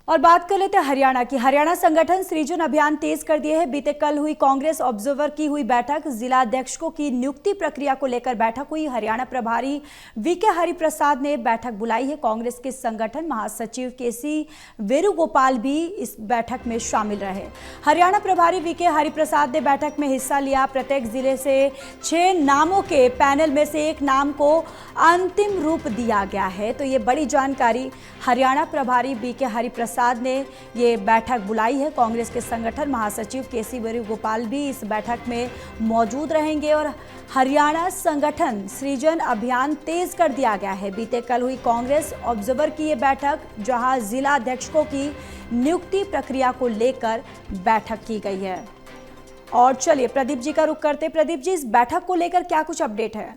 और बात कर लेते हैं हरियाणा की। हरियाणा संगठन सृजन अभियान तेज कर दिए हैं। बीते कल हुई कांग्रेस ऑब्जर्वर की हुई बैठक, जिला अध्यक्षों की नियुक्ति प्रक्रिया को लेकर बैठक हुई। हरियाणा प्रभारी वीके हरिप्रसाद ने बैठक बुलाई है। कांग्रेस के संगठन महासचिव केसी वेणुगोपाल भी इस बैठक में शामिल रहे। हरियाणा प्रभारी वीके हरिप्रसाद ने बैठक में हिस्सा लिया। प्रत्येक जिले से 6 नामों के पैनल में से एक नाम को अंतिम रूप दिया गया है। तो ये बड़ी जानकारी हरियाणा प्रभारी वीके हरिप्रसाद ने ये बैठक बुलाई है। कांग्रेस के संगठन महासचिव केसी वेणुगोपाल भी इस बैठक में मौजूद रहेंगे और हरियाणा संगठन सृजन अभियान तेज कर दिया गया है। बीते कल हुई कांग्रेस ऑब्जर्वर की ये बैठक, जहां जिला अध्यक्षों की नियुक्ति प्रक्रिया को लेकर बैठक की गई है। और चलिए प्रदीप जी का रुख करते। प्रदीप जी, इस बैठक को लेकर क्या कुछ अपडेट है?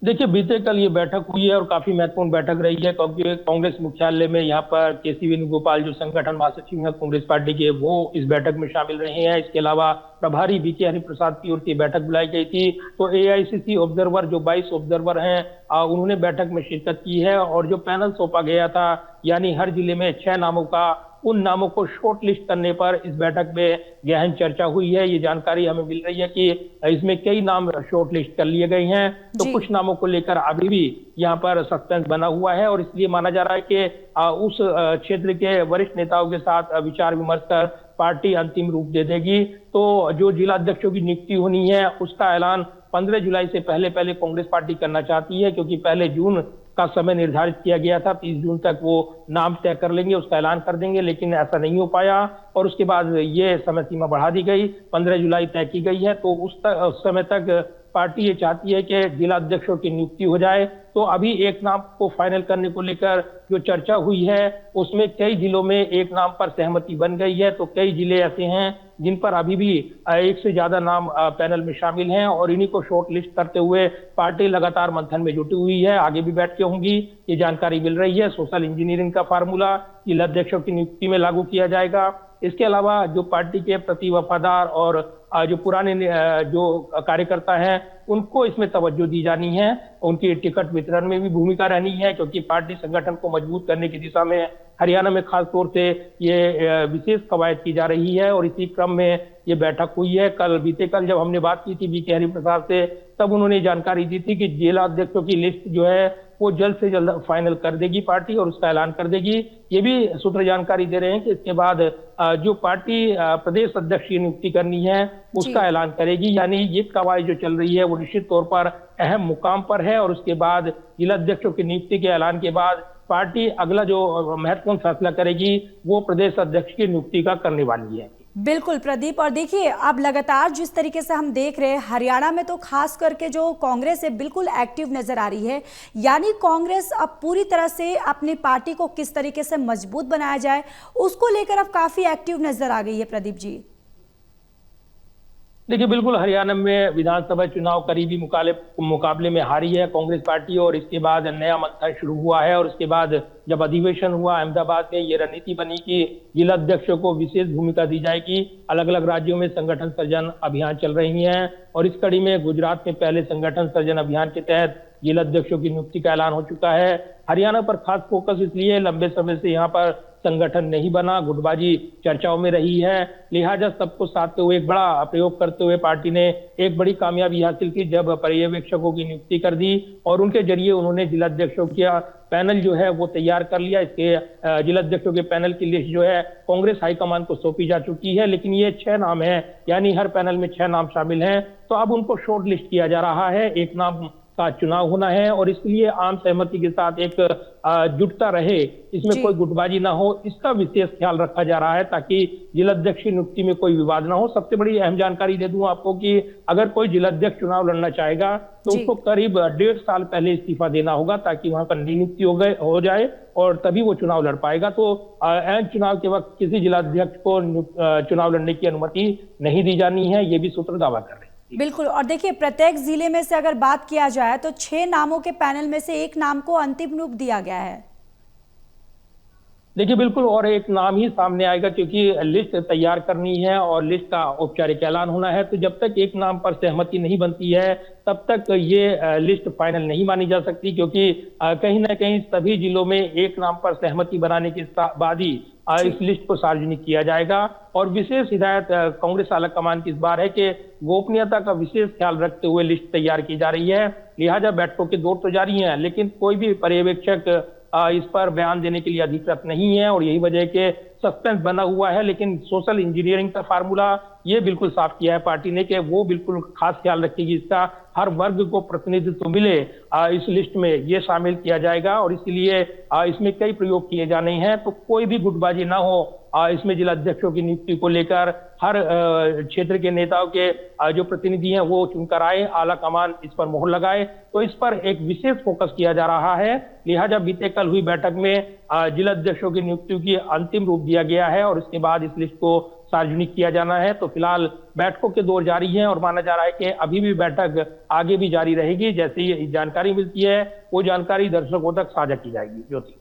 देखिए, बीते कल ये बैठक हुई है और काफी महत्वपूर्ण बैठक रही है, क्योंकि कांग्रेस मुख्यालय में यहाँ पर केसी वेणुगोपाल जो संगठन महासचिव हैं कांग्रेस पार्टी के, वो इस बैठक में शामिल रहे हैं। इसके अलावा प्रभारी वीके हरिप्रसाद की ओर से बैठक बुलाई गई थी। तो एआईसीसी ऑब्जर्वर जो 22 ऑब्जर्वर हैं, उन्होंने बैठक में शिरकत की है। और जो पैनल सौंपा गया था, यानी हर जिले में 6 नामों का, उन नामों को शॉर्ट लिस्ट करने पर इस बैठक में गहन चर्चा हुई है। ये जानकारी हमें मिल रही है कि इसमें कई नाम शॉर्ट लिस्ट कर लिए गए हैं। तो कुछ नामों को लेकर अभी भी यहाँ पर सस्पेंस बना हुआ है और इसलिए माना जा रहा है कि उस क्षेत्र के वरिष्ठ नेताओं के साथ विचार विमर्श कर पार्टी अंतिम रूप दे देगी। तो जो जिला अध्यक्षों की नियुक्ति होनी है, उसका ऐलान 15 जुलाई से पहले कांग्रेस पार्टी करना चाहती है, क्योंकि पहले जून का समय निर्धारित किया गया था। 30 जून तक वो नाम तय कर लेंगे, उसका ऐलान कर देंगे, लेकिन ऐसा नहीं हो पाया और उसके बाद ये समय सीमा बढ़ा दी गई, 15 जुलाई तय की गई है। तो उस समय तक पार्टी ये चाहती है कि जिला अध्यक्षों की नियुक्ति हो जाए। तो अभी एक नाम को फाइनल करने को लेकर जो चर्चा हुई है, उसमें कई जिलों में एक नाम पर सहमति बन गई है। तो कई जिले ऐसे हैं जिन पर अभी भी एक से ज्यादा नाम पैनल में शामिल हैं और इन्हीं को शॉर्ट लिस्ट करते हुए पार्टी लगातार मंथन में जुटी हुई है। आगे भी बैठकें होंगी, ये जानकारी मिल रही है। सोशल इंजीनियरिंग का फार्मूला जिला अध्यक्षों की नियुक्ति में लागू किया जाएगा। इसके अलावा जो पार्टी के प्रति वफादार और जो पुराने जो कार्यकर्ता हैं, उनको इसमें तवज्जो दी जानी है। उनकी टिकट वितरण में भी भूमिका रहनी है, क्योंकि पार्टी संगठन को मजबूत करने की दिशा में हरियाणा में खास तौर से ये विशेष कवायद की जा रही है। और इसी क्रम में ये बैठक हुई है। बीते कल जब हमने बात की थी वीके हरिप्रसाद से, तब उन्होंने जानकारी दी थी कि जिला अध्यक्षों की लिस्ट जो है वो जल्द से जल्द फाइनल कर देगी पार्टी और उसका ऐलान कर देगी। ये भी सूत्र जानकारी दे रहे हैं कि इसके बाद जो पार्टी प्रदेश अध्यक्ष की नियुक्ति करनी है, उसका ऐलान करेगी। यानी ये कवायद जो चल रही है वो निश्चित तौर पर अहम मुकाम पर है और उसके बाद जिला अध्यक्षों की नियुक्ति के ऐलान के बाद पार्टी अगला जो महत्वपूर्ण फैसला करेगी वो प्रदेश अध्यक्ष की नियुक्ति का करने वाली है। बिल्कुल प्रदीप, और देखिए अब लगातार जिस तरीके से हम देख रहे हैं हरियाणा में, तो खास करके जो कांग्रेस है बिल्कुल एक्टिव नजर आ रही है। यानी कांग्रेस अब पूरी तरह से अपनी पार्टी को किस तरीके से मजबूत बनाया जाए, उसको लेकर अब काफी एक्टिव नजर आ गई है। प्रदीप जी, देखिए, बिल्कुल हरियाणा में विधानसभा चुनाव करीबी मुकाबले में हारी है कांग्रेस पार्टी और इसके बाद नया मंथन शुरू हुआ है। और इसके बाद जब अधिवेशन हुआ अहमदाबाद में, ये रणनीति बनी कि जिला अध्यक्षों को विशेष भूमिका दी जाएगी। अलग अलग राज्यों में संगठन सृजन अभियान चल रही हैं और इस कड़ी में गुजरात में पहले संगठन सृजन अभियान के तहत जिला अध्यक्षों की नियुक्ति का ऐलान हो चुका है। हरियाणा पर खास फोकस इसलिए लंबे समय से यहाँ पर संगठन नहीं बना, गुटबाजी चर्चाओं में रही है। लिहाजा सबको साधते हुए एक बड़ा प्रयोग करते हुए पार्टी ने एक बड़ी कामयाबी हासिल की जब पर्यवेक्षकों की नियुक्ति कर दी और उनके जरिए उन्होंने जिला अध्यक्षों का पैनल जो है वो तैयार कर लिया। इसके जिला अध्यक्षों के पैनल की लिस्ट जो है कांग्रेस हाईकमान को सौंपी जा चुकी है, लेकिन ये 6 नाम है, यानी हर पैनल में 6 नाम शामिल हैं। तो अब उनको शॉर्ट लिस्ट किया जा रहा है, एक नाम का चुनाव होना है और इसलिए आम सहमति के साथ एक जुटता रहे, इसमें कोई गुटबाजी ना हो, इसका विशेष ख्याल रखा जा रहा है ताकि जिला अध्यक्ष की नियुक्ति में कोई विवाद ना हो। सबसे बड़ी अहम जानकारी दे दूं आपको कि अगर कोई जिला अध्यक्ष चुनाव लड़ना चाहेगा तो उसको करीब 1.5 साल पहले इस्तीफा देना होगा, ताकि वहां पर नियुक्ति हो जाए और तभी वो चुनाव लड़ पाएगा। तो ऐन चुनाव के वक्त किसी जिला अध्यक्ष को चुनाव लड़ने की अनुमति नहीं दी जानी है, ये भी सूत्र दावा कर रहे हैं। बिल्कुल, और देखिए प्रत्येक जिले में से अगर बात किया जाए तो 6 नामों के पैनल में से एक नाम को अंतिम रूप दिया गया है। देखिए बिल्कुल, और एक नाम ही सामने आएगा क्योंकि लिस्ट तैयार करनी है और लिस्ट का औपचारिक ऐलान होना है। तो जब तक एक नाम पर सहमति नहीं बनती है तब तक ये लिस्ट फाइनल नहीं मानी जा सकती, क्योंकि कहीं ना कहीं सभी जिलों में एक नाम पर सहमति बनाने के बाद ही जी। इस लिस्ट को सार्वजनिक किया जाएगा। और विशेष हिदायत कांग्रेस आलाकमान की इस बार है कि गोपनीयता का विशेष ख्याल रखते हुए लिस्ट तैयार की जा रही है। लिहाजा बैठकों के दौर तो जारी हैं, लेकिन कोई भी पर्यवेक्षक इस पर बयान देने के लिए अधिकृत नहीं है, और यही वजह के सस्पेंस बना हुआ है। लेकिन सोशल इंजीनियरिंग का फार्मूला ये बिल्कुल साफ किया है पार्टी ने कि वो बिल्कुल खास ख्याल रखेगी इसका, हर वर्ग को प्रतिनिधित्व मिले इस लिस्ट में ये शामिल किया जाएगा। और इसलिए इसमें कई प्रयोग किए जाने हैं, तो कोई भी गुटबाजी ना हो इसमें जिला अध्यक्षों की नियुक्ति को लेकर। हर क्षेत्र के नेताओं के जो प्रतिनिधि हैं वो चुनकर आए, आला कमान इस पर मोहर लगाए, तो इस पर एक विशेष फोकस किया जा रहा है। लिहाजा बीते कल हुई बैठक में जिला अध्यक्षों की नियुक्ति की अंतिम रूप दिया गया है और इसके बाद इस लिस्ट को सार्वजनिक किया जाना है। तो फिलहाल बैठकों के दौर जारी हैं और माना जा रहा है कि अभी भी बैठक आगे भी जारी रहेगी। जैसे ही जानकारी मिलती है वो जानकारी दर्शकों तक साझा की जाएगी। ज्योति।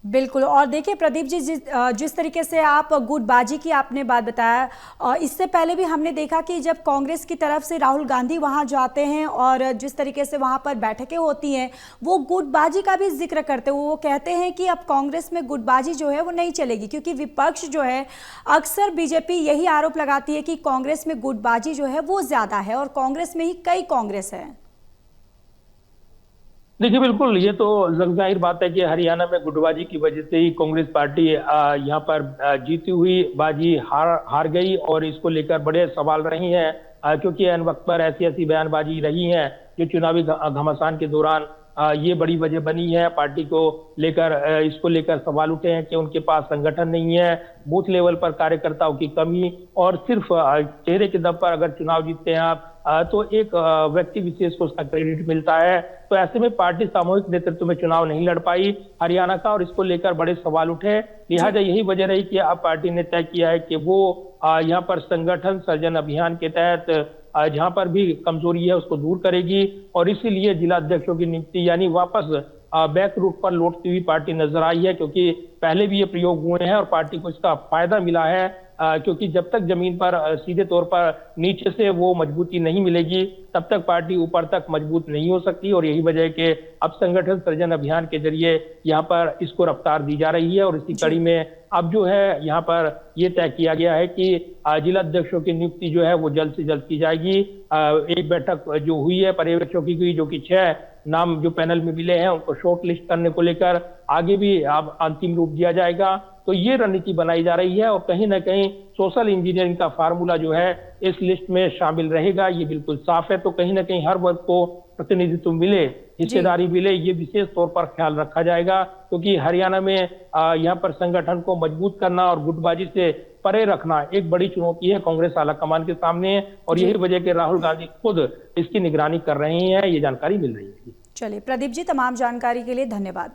बिल्कुल। और देखिए प्रदीप जी, जिस तरीके से आप गुटबाजी की आपने बात बताया, इससे पहले भी हमने देखा कि जब कांग्रेस की तरफ से राहुल गांधी वहां जाते हैं और जिस तरीके से वहां पर बैठकें होती हैं, वो गुटबाजी का भी जिक्र करते हुए वो कहते हैं कि अब कांग्रेस में गुटबाजी जो है वो नहीं चलेगी, क्योंकि विपक्ष जो है अक्सर बीजेपी यही आरोप लगाती है कि कांग्रेस में गुटबाजी जो है वो ज्यादा है और कांग्रेस में ही कई कांग्रेस है। देखिए बिल्कुल, ये तो जाहिर बात है कि हरियाणा में गुटबाजी की वजह से ही कांग्रेस पार्टी यहाँ पर जीती हुई बाजी हार गई, और इसको लेकर बड़े सवाल रही हैं, क्योंकि एन वक्त पर ऐसी ऐसी बयानबाजी रही है जो चुनावी घमासान के दौरान ये बड़ी वजह बनी है। पार्टी को लेकर इसको लेकर सवाल उठे हैं कि उनके पास संगठन नहीं है, बूथ लेवल पर कार्यकर्ताओं की कमी, और सिर्फ चेहरे के दम पर अगर चुनाव जीतते हैं आप तो एक व्यक्ति विशेष को उसका क्रेडिट मिलता है। तो ऐसे में पार्टी सामूहिक नेतृत्व में चुनाव नहीं लड़ पाई हरियाणा का, और इसको लेकर बड़े सवाल उठे। लिहाजा यही वजह रही कि अब पार्टी ने तय किया है कि वो यहाँ पर संगठन सर्जन अभियान के तहत जहां पर भी कमजोरी है उसको दूर करेगी, और इसीलिए जिला अध्यक्षों की नियुक्ति यानी वापस बैक रूट पर लौटती हुई पार्टी नजर आई है, क्योंकि पहले भी ये प्रयोग हुए हैं और पार्टी को इसका फायदा मिला है। क्योंकि जब तक जमीन पर सीधे तौर पर नीचे से वो मजबूती नहीं मिलेगी तब तक पार्टी ऊपर तक मजबूत नहीं हो सकती, और यही वजह के अब संगठन सृजन अभियान के जरिए यहाँ पर इसको रफ्तार दी जा रही है। और इसी कड़ी में अब जो है यहाँ पर ये तय किया गया है कि जिला अध्यक्षों की नियुक्ति जो है वो जल्द से जल्द की जाएगी। एक बैठक जो हुई है पर्यवेक्षकों की जो कि 6 नाम जो पैनल में मिले हैं उनको शॉर्ट लिस्ट करने को लेकर आगे भी अब अंतिम रूप दिया जाएगा। तो ये रणनीति बनाई जा रही है, और कहीं ना कहीं सोशल इंजीनियरिंग का फार्मूला जो है इस लिस्ट में शामिल रहेगा, ये बिल्कुल साफ है। तो कहीं ना कहीं हर वर्ग को प्रतिनिधित्व मिले, हिस्सेदारी मिले, ये विशेष तौर पर ख्याल रखा जाएगा, क्योंकि हरियाणा में यहाँ पर संगठन को मजबूत करना और गुटबाजी से परे रखना एक बड़ी चुनौती है कांग्रेस आलाकमान के सामने, और यही वजह के राहुल गांधी खुद इसकी निगरानी कर रहे हैं, ये जानकारी मिल रही है। चलिए प्रदीप जी, तमाम जानकारी के लिए धन्यवाद।